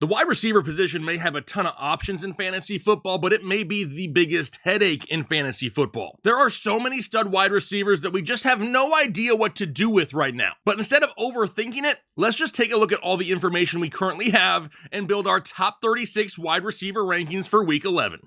The wide receiver position may have a ton of options in fantasy football, but it may be the biggest headache in fantasy football. There are so many stud wide receivers that we just have no idea what to do with right now. But instead of overthinking it, let's just take a look at all the information we currently have and build our top 36 wide receiver rankings for week 11.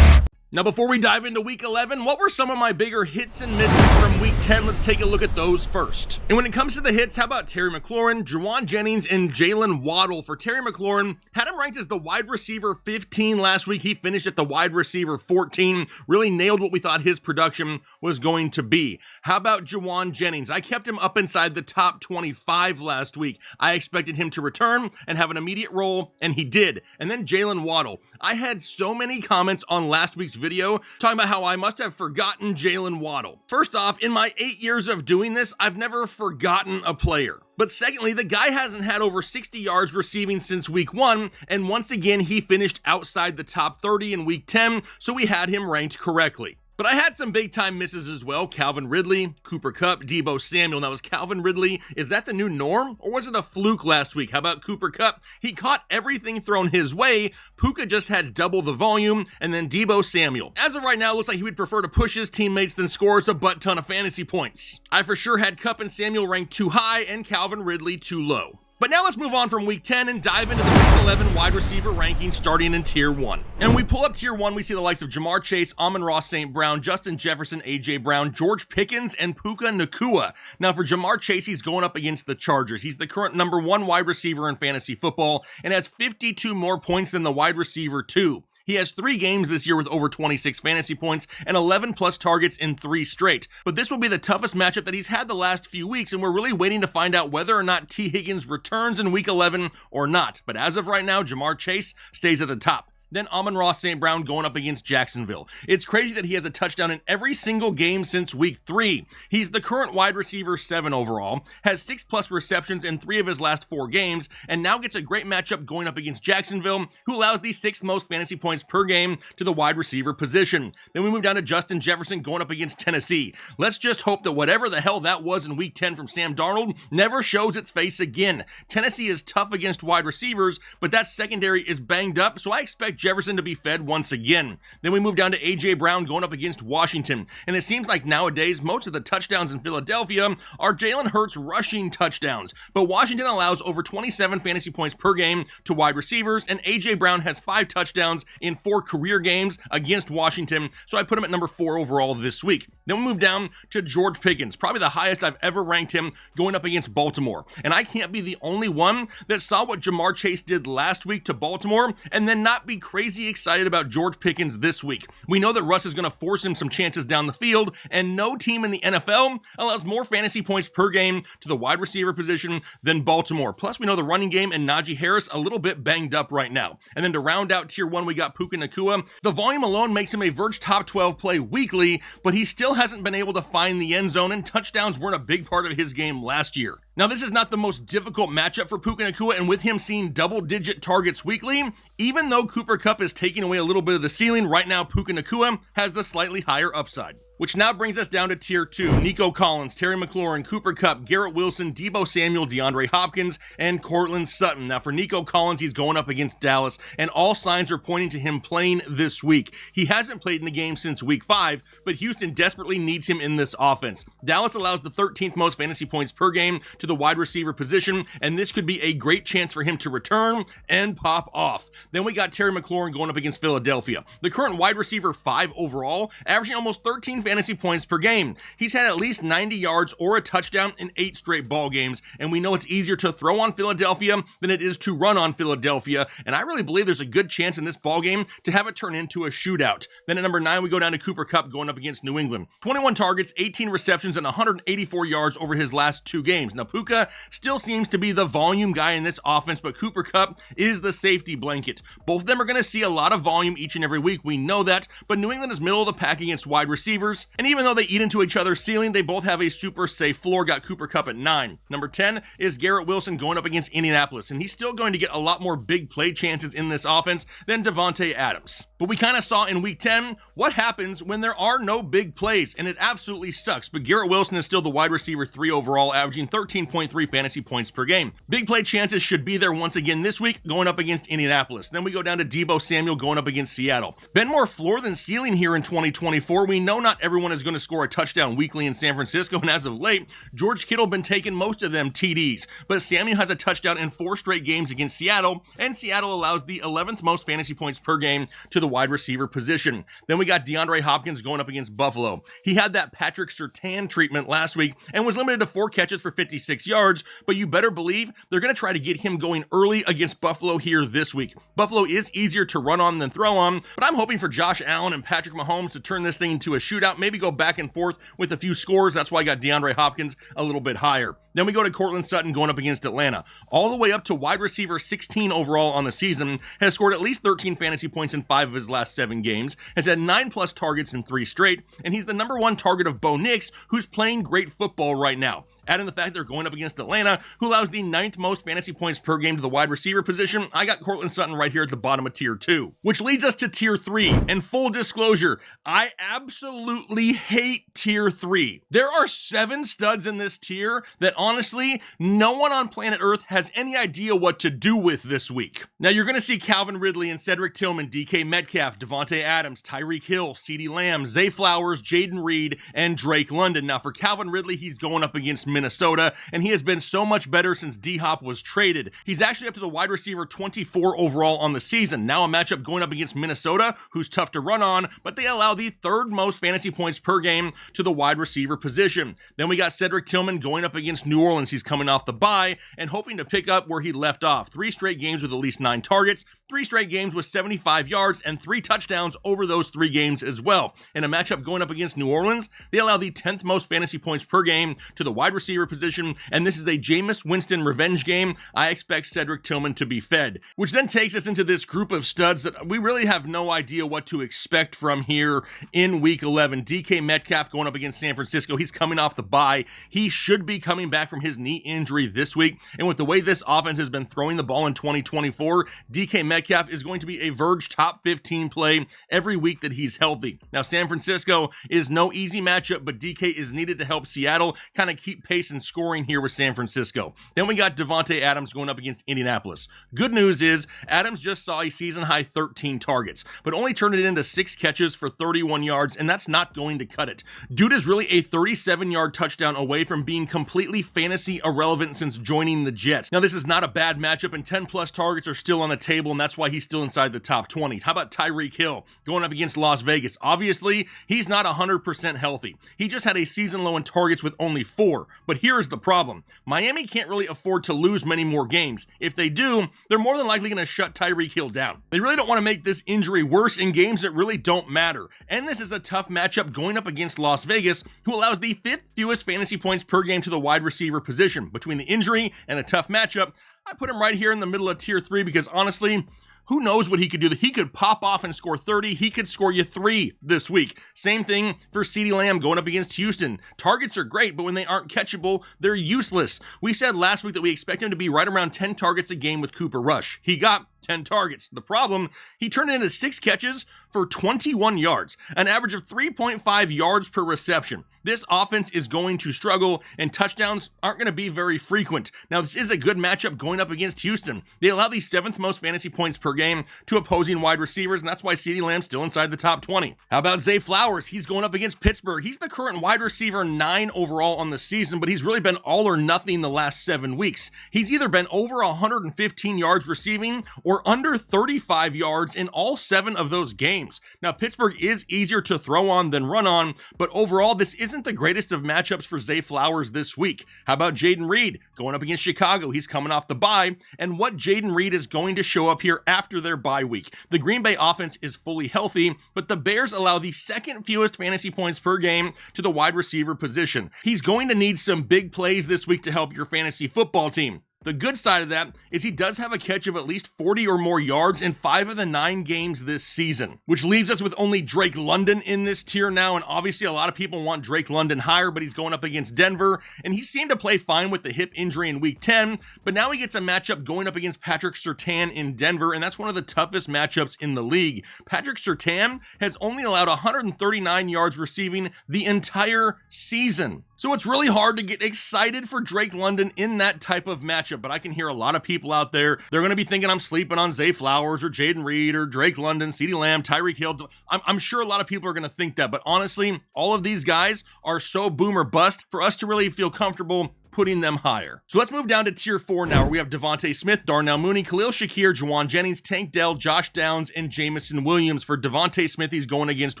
Now, before we dive into week 11, what were some of my bigger hits and misses from week 10? Let's take a look at those first. And when it comes to the hits, how about Terry McLaurin, Juwan Jennings, and Jalen Waddle? For Terry McLaurin, had him ranked as the wide receiver 15 last week. He finished at the wide receiver 14, really nailed what we thought his production was going to be. How about Juwan Jennings? I kept him up inside the top 25 last week. I expected him to return and have an immediate role, and he did. And then Jalen Waddle. I had so many comments on last week's video talking about how I must have forgotten Jalen Waddle. First off, in my 8 years of doing this, I've never forgotten a player. But secondly, the guy hasn't had over 60 yards receiving since week 1, and once again, he finished outside the top 30 in week 10, so we had him ranked correctly. But I had some big time misses as well. Calvin Ridley, Cooper Kupp, Deebo Samuel. Now, was Calvin Ridley, is that the new norm? Or was it a fluke last week? How about Cooper Kupp? He caught everything thrown his way. Puka just had double the volume. And then Deebo Samuel. As of right now, it looks like he would prefer to push his teammates than score us a butt ton of fantasy points. I for sure had Kupp and Samuel ranked too high and Calvin Ridley too low. But now let's move on from week 10 and dive into the week 11 wide receiver rankings starting in tier 1. And when we pull up tier 1, we see the likes of Jamar Chase, Amon-Ra St. Brown, Justin Jefferson, AJ Brown, George Pickens, and Puka Nacua. Now for Jamar Chase, he's going up against the Chargers. He's the current number 1 wide receiver in fantasy football and has 52 more points than the wide receiver 2. He has 3 games this year with over 26 fantasy points and 11 plus targets in 3 straight. But this will be the toughest matchup that he's had the last few weeks, and we're really waiting to find out whether or not T. Higgins returns in week 11 or not. But as of right now, Jamar Chase stays at the top. Then Amon-Ra St. Brown going up against Jacksonville. It's crazy that he has a touchdown in every single game since week 3. He's the current wide receiver 7 overall, has 6 plus receptions in 3 of his last 4 games, and now gets a great matchup going up against Jacksonville, who allows the 6th most fantasy points per game to the wide receiver position. Then we move down to Justin Jefferson going up against Tennessee. Let's just hope that whatever the hell that was in week 10 from Sam Darnold never shows its face again. Tennessee is tough against wide receivers, but that secondary is banged up, so I expect Jefferson to be fed once again. Then we move down to AJ Brown going up against Washington, and it seems like nowadays most of the touchdowns in Philadelphia are Jalen Hurts rushing touchdowns, but Washington allows over 27 fantasy points per game to wide receivers, and AJ Brown has 5 touchdowns in 4 career games against Washington, so I put him at number 4 overall this week. Then we move down to George Pickens, probably the highest I've ever ranked him, going up against Baltimore, and I can't be the only one that saw what Jamar Chase did last week to Baltimore and then not be crazy excited about George Pickens this week. We know that Russ is going to force him some chances down the field, and no team in the NFL allows more fantasy points per game to the wide receiver position than Baltimore. Plus, we know the running game and Najee Harris a little bit banged up right now. And then to round out tier 1, we got Puka Nacua. The volume alone makes him a Verge top 12 play weekly, but he still hasn't been able to find the end zone, and touchdowns weren't a big part of his game last year. Now, this is not the most difficult matchup for Puka Nacua, and with him seeing double-digit targets weekly, even though Cooper Kupp is taking away a little bit of the ceiling, right now Puka Nacua has the slightly higher upside. Which now brings us down to tier 2. Nico Collins, Terry McLaurin, Cooper Kupp, Garrett Wilson, Deebo Samuel, DeAndre Hopkins, and Courtland Sutton. Now for Nico Collins, he's going up against Dallas, and all signs are pointing to him playing this week. He hasn't played in the game since week 5, but Houston desperately needs him in this offense. Dallas allows the 13th most fantasy points per game to the wide receiver position, and this could be a great chance for him to return and pop off. Then we got Terry McLaurin going up against Philadelphia. The current wide receiver 5 overall, averaging almost 13 fantasy points per game. He's had at least 90 yards or a touchdown in 8 straight ball games, and we know it's easier to throw on Philadelphia than it is to run on Philadelphia, and I really believe there's a good chance in this ball game to have it turn into a shootout. Then at number 9, we go down to Cooper Kupp going up against New England. 21 targets, 18 receptions, and 184 yards over his last 2 games. Now Puka still seems to be the volume guy in this offense, but Cooper Kupp is the safety blanket. Both of them are going to see a lot of volume each and every week. We know that, but New England is middle of the pack against wide receivers, Bears. And even though they eat into each other's ceiling, they both have a super safe floor. Got Cooper Kupp at 9. Number 10 is Garrett Wilson going up against Indianapolis, and he's still going to get a lot more big play chances in this offense than Davante Adams. But we kind of saw in week 10 what happens when there are no big plays, and it absolutely sucks. But Garrett Wilson is still the wide receiver 3 overall, averaging 13.3 fantasy points per game. Big play chances should be there once again this week, going up against Indianapolis. Then we go down to Deebo Samuel going up against Seattle. Been more floor than ceiling here in 2024. We know not everyone is going to score a touchdown weekly in San Francisco, and as of late, George Kittle been taking most of them TDs. But Samuel has a touchdown in 4 straight games against Seattle, and Seattle allows the 11th most fantasy points per game to the wide receiver position. Then we got DeAndre Hopkins going up against Buffalo. He had that Patrick Surtain treatment last week and was limited to 4 catches for 56 yards, but you better believe they're going to try to get him going early against Buffalo here this week. Buffalo is easier to run on than throw on, but I'm hoping for Josh Allen and Patrick Mahomes to turn this thing into a shootout, maybe go back and forth with a few scores. That's why I got DeAndre Hopkins a little bit higher. Then we go to Cortland Sutton going up against Atlanta. All the way up to wide receiver 16 overall on the season, has scored at least 13 fantasy points in 5 of his last 7 games, has had 9+ targets in 3 straight, and he's the number 1 target of Bo Nix, who's playing great football right now. Add in the fact they're going up against Atlanta, who allows the 9th most fantasy points per game to the wide receiver position. I got Cortland Sutton right here at the bottom of tier 2, which leads us to tier 3. And full disclosure, I absolutely hate tier 3. There are 7 studs in this tier that honestly, no one on planet Earth has any idea what to do with this week. Now you're going to see Calvin Ridley and Cedric Tillman, DK Metcalf, Devontae Adams, Tyreek Hill, CeeDee Lamb, Zay Flowers, Jaden Reed, and Drake London. Now for Calvin Ridley, he's going up against Minnesota, and he has been so much better since D-Hop was traded. He's actually up to the wide receiver 24 overall on the season. Now a matchup going up against Minnesota, who's tough to run on, but they allow the 3rd most fantasy points per game to the wide receiver position. Then we got Cedric Tillman going up against New Orleans. He's coming off the bye and hoping to pick up where he left off. 3 straight games with at least 9 targets, 3 straight games with 75 yards, and 3 touchdowns over those 3 games as well. In a matchup going up against New Orleans, they allow the 10th most fantasy points per game to the wide receiver position, and this is a Jameis Winston revenge game. I expect Cedric Tillman to be fed, which then takes us into this group of studs that we really have no idea what to expect from here in week 11. DK Metcalf going up against San Francisco. He's coming off the bye. He should be coming back from his knee injury this week, and with the way this offense has been throwing the ball in 2024, DK Metcalf is going to be a Verge top 15 play every week that he's healthy. Now San Francisco is no easy matchup, but DK is needed to help Seattle kind of keep pace and scoring here with San Francisco. Then we got Davante Adams going up against Indianapolis. Good news is Adams just saw a season high 13 targets, but only turned it into 6 catches for 31 yards, and that's not going to cut it. Dude is really a 37-yard touchdown away from being completely fantasy irrelevant since joining the Jets. Now this is not a bad matchup, and 10+ targets are still on the table, and that's why he's still inside the top 20. How about Tyreek Hill going up against Las Vegas? Obviously, he's not 100% healthy. He just had a season low in targets with only 4, but here's the problem. Miami can't really afford to lose many more games. If they do, they're more than likely going to shut Tyreek Hill down. They really don't want to make this injury worse in games that really don't matter. And this is a tough matchup going up against Las Vegas, who allows the 5th fewest fantasy points per game to the wide receiver position. Between the injury and the tough matchup, I put him right here in the middle of tier 3 because honestly, who knows what he could do? He could pop off and score 30. He could score you 3 this week. Same thing for CeeDee Lamb going up against Houston. Targets are great, but when they aren't catchable, they're useless. We said last week that we expect him to be right around 10 targets a game with Cooper Rush. He got 10 targets. The problem, he turned it into 6 catches for 21 yards, an average of 3.5 yards per reception. This offense is going to struggle, and touchdowns aren't going to be very frequent. Now, this is a good matchup going up against Houston. They allow the 7th most fantasy points per game to opposing wide receivers, and that's why CeeDee Lamb's still inside the top 20. How about Zay Flowers? He's going up against Pittsburgh. He's the current wide receiver 9 overall on the season, but he's really been all or nothing the last 7 weeks. He's either been over 115 yards receiving or under 35 yards in all 7 of those games. Now, Pittsburgh is easier to throw on than run on, but overall, this isn't the greatest of matchups for Zay Flowers this week. How about Jaden Reed going up against Chicago? He's coming off the bye, and what Jaden Reed is going to show up here after their bye week. The Green Bay offense is fully healthy, but the Bears allow the 2nd fewest fantasy points per game to the wide receiver position. He's going to need some big plays this week to help your fantasy football team. The good side of that is he does have a catch of at least 40 or more yards in 5 of the 9 games this season, which leaves us with only Drake London in this tier now, and obviously a lot of people want Drake London higher, but he's going up against Denver, and he seemed to play fine with the hip injury in week 10, but now he gets a matchup going up against Patrick Surtain in Denver, and that's one of the toughest matchups in the league. Patrick Surtain has only allowed 139 yards receiving the entire season. So it's really hard to get excited for Drake London in that type of matchup, but I can hear a lot of people out there, they're going to be thinking I'm sleeping on Zay Flowers or Jaden Reed or Drake London, CeeDee Lamb, Tyreek Hill. I'm sure a lot of people are going to think that, but honestly, all of these guys are so boom or bust for us to really feel comfortable putting them higher. So let's move down to tier 4 now, where we have Devontae Smith, Darnell Mooney, Khalil Shakir, Juwan Jennings, Tank Dell, Josh Downs, and Jamison Williams. For Devontae Smith, he's going against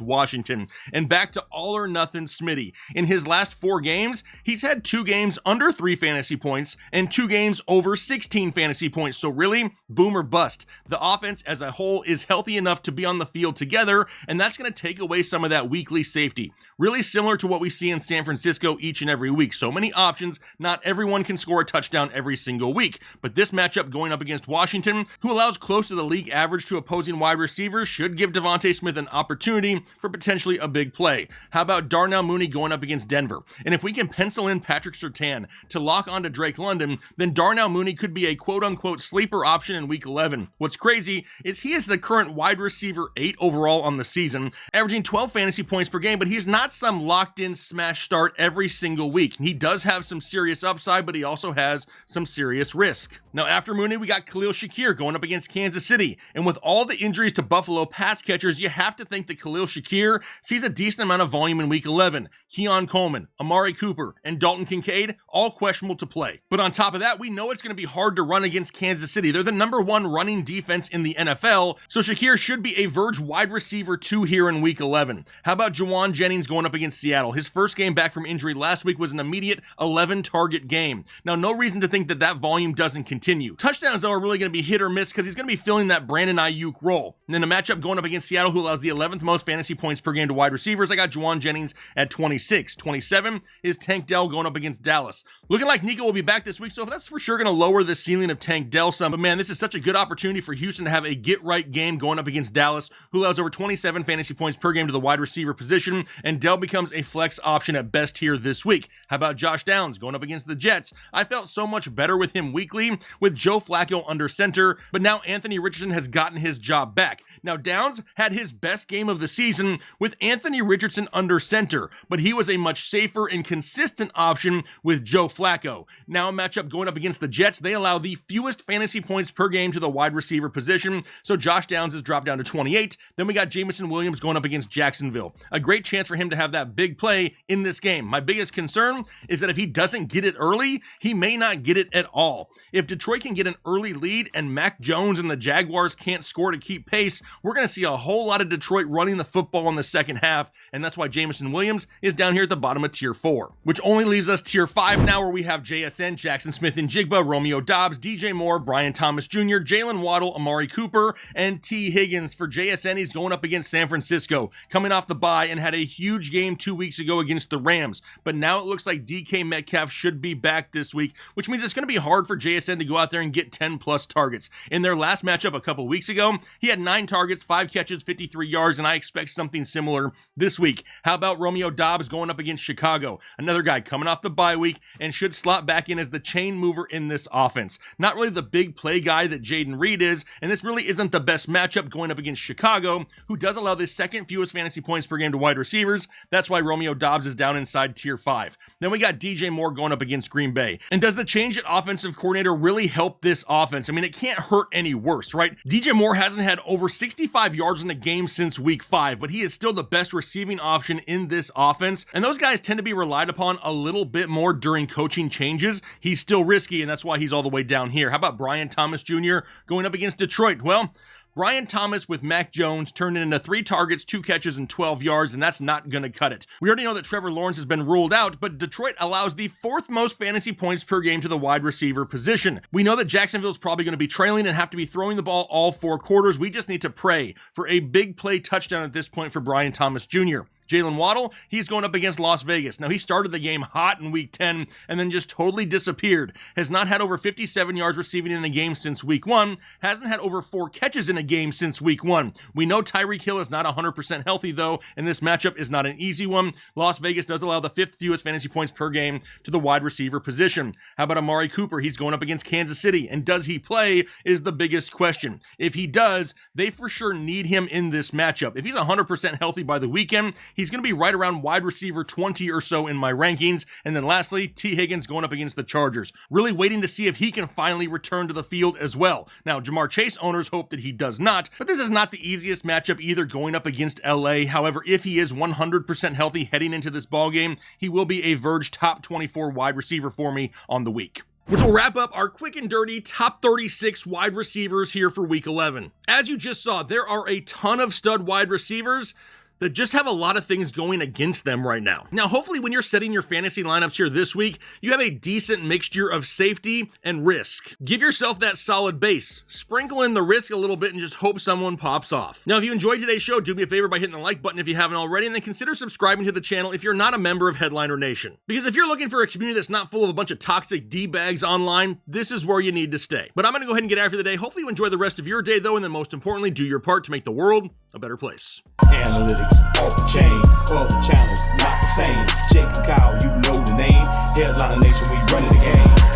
Washington. And back to all or nothing Smitty. In his last 4 games, he's had 2 games under 3 fantasy points and 2 games over 16 fantasy points. So really, boom or bust. The offense as a whole is healthy enough to be on the field together, and that's going to take away some of that weekly safety. Really similar to what we see in San Francisco each and every week. So many options. Not everyone can score a touchdown every single week, but this matchup going up against Washington, who allows close to the league average to opposing wide receivers, should give Devontae Smith an opportunity for potentially a big play. How about Darnell Mooney going up against Denver? And if we can pencil in Patrick Surtain to lock onto Drake London, then Darnell Mooney could be a quote-unquote sleeper option in week 11. What's crazy is he is the current wide receiver 8 overall on the season, averaging 12 fantasy points per game, but he's not some locked-in smash start every single week. He does have some serious upside, but he also has some serious risk. Now, after Mooney, we got Khalil Shakir going up against Kansas City. And with all the injuries to Buffalo pass catchers, you have to think that Khalil Shakir sees a decent amount of volume in week 11. Keon Coleman, Amari Cooper, and Dalton Kincaid, all questionable to play. But on top of that, we know it's going to be hard to run against Kansas City. They're the #1 running defense in the NFL, so Shakir should be a Verge wide receiver 2 here in week 11. How about Juwan Jennings going up against Seattle? His first game back from injury last week was an immediate 11-target game. Now, no reason to think that that volume doesn't continue. Touchdowns, though, are really going to be hit or miss because he's going to be filling that Brandon Ayuk role. And then a matchup going up against Seattle, who allows the 11th most fantasy points per game to wide receivers. I got Juwan Jennings at 26. 27 is Tank Dell going up against Dallas. Looking like Nico will be back this week, so that's for sure going to lower the ceiling of Tank Dell some. But man, this is such a good opportunity for Houston to have a get-right game going up against Dallas, who allows over 27 fantasy points per game to the wide receiver position, and Dell becomes a flex option at best here this week. How about Josh Downs going up against the Jets? I felt so much better with him weekly with Joe Flacco under center, but now Anthony Richardson has gotten his job back. Now, Downs had his best game of the season with Anthony Richardson under center, but he was a much safer and consistent option with Joe Flacco. Now, a matchup going up against the Jets, they allow the fewest fantasy points per game to the wide receiver position, so Josh Downs is dropped down to 28. Then we got Jamison Williams going up against Jacksonville. A great chance for him to have that big play in this game. My biggest concern is that if he doesn't get it early, he may not get it at all. If Detroit can get an early lead and Mac Jones and the Jaguars can't score to keep pace, we're going to see a whole lot of Detroit running the football in the second half, and that's why Jamison Williams is down here at the bottom of tier 4, which only leaves us tier 5 now, where we have JSN, Jackson Smith and Jigba, Romeo Doubs, DJ Moore, Brian Thomas Jr., Jalen Waddle, Amari Cooper, and T. Higgins. For JSN, he's going up against San Francisco, coming off the bye and had a huge game 2 weeks ago against the Rams, but now it looks like DK Metcalf should be back this week, which means it's going to be hard for JSN to go out there and get 10 plus targets. In their last matchup a couple weeks ago, he had 9 targets, 5 catches, 53 yards, and I expect something similar this week. How about Romeo Doubs going up against Chicago? Another guy coming off the bye week and should slot back in as the chain mover in this offense. Not really the big play guy that Jaden Reed is, and this really isn't the best matchup going up against Chicago, who does allow the second fewest fantasy points per game to wide receivers. That's why Romeo Doubs is down inside tier 5. Then we got DJ Moore going up against Green Bay. And does the change at offensive coordinator really help this offense? I mean, it can't hurt any worse, right? DJ Moore hasn't had over 65 yards in a game since week 5, but he is still the best receiving option in this offense. And those guys tend to be relied upon a little bit more during coaching changes. He's still risky, and that's why he's all the way down here. How about Brian Thomas Jr. going up against Detroit? Well, Brian Thomas with Mac Jones turned it into 3 targets, 2 catches, and 12 yards, and that's not going to cut it. We already know that Trevor Lawrence has been ruled out, but Detroit allows the 4th most fantasy points per game to the wide receiver position. We know that Jacksonville is probably going to be trailing and have to be throwing the ball all 4 quarters. We just need to pray for a big play touchdown at this point for Brian Thomas Jr. Jalen Waddle, he's going up against Las Vegas. Now, he started the game hot in week 10 and then just totally disappeared. Has not had over 57 yards receiving in a game since week 1. Hasn't had over 4 catches in a game since week 1. We know Tyreek Hill is not 100% healthy, though, and this matchup is not an easy one. Las Vegas does allow the 5th fewest fantasy points per game to the wide receiver position. How about Amari Cooper? He's going up against Kansas City, and does he play is the biggest question. If he does, they for sure need him in this matchup. If he's 100% healthy by the weekend, he's going to be right around wide receiver 20 or so in my rankings. And then lastly, T. Higgins going up against the Chargers. Really waiting to see if he can finally return to the field as well. Now, Jamar Chase owners hope that he does not, but this is not the easiest matchup either, going up against LA. However, if he is 100% healthy heading into this ballgame, he will be a Verge top 24 wide receiver for me on the week. Which will wrap up our quick and dirty top 36 wide receivers here for week 11. As you just saw, there are a ton of stud wide receivers that just have a lot of things going against them right now. Now, hopefully when you're setting your fantasy lineups here this week, you have a decent mixture of safety and risk. Give yourself that solid base. Sprinkle in the risk a little bit and just hope someone pops off. Now, if you enjoyed today's show, do me a favor by hitting the like button if you haven't already, and then consider subscribing to the channel if you're not a member of Headliner Nation. Because if you're looking for a community that's not full of a bunch of toxic D-bags online, this is where you need to stay. But I'm gonna go ahead and get out for the day. Hopefully you enjoy the rest of your day though, and then most importantly, do your part to make the world a better place. Analytics off the chain, other channels not the same. Jake and Kyle, you know the name. Headliner Nation, we running the game.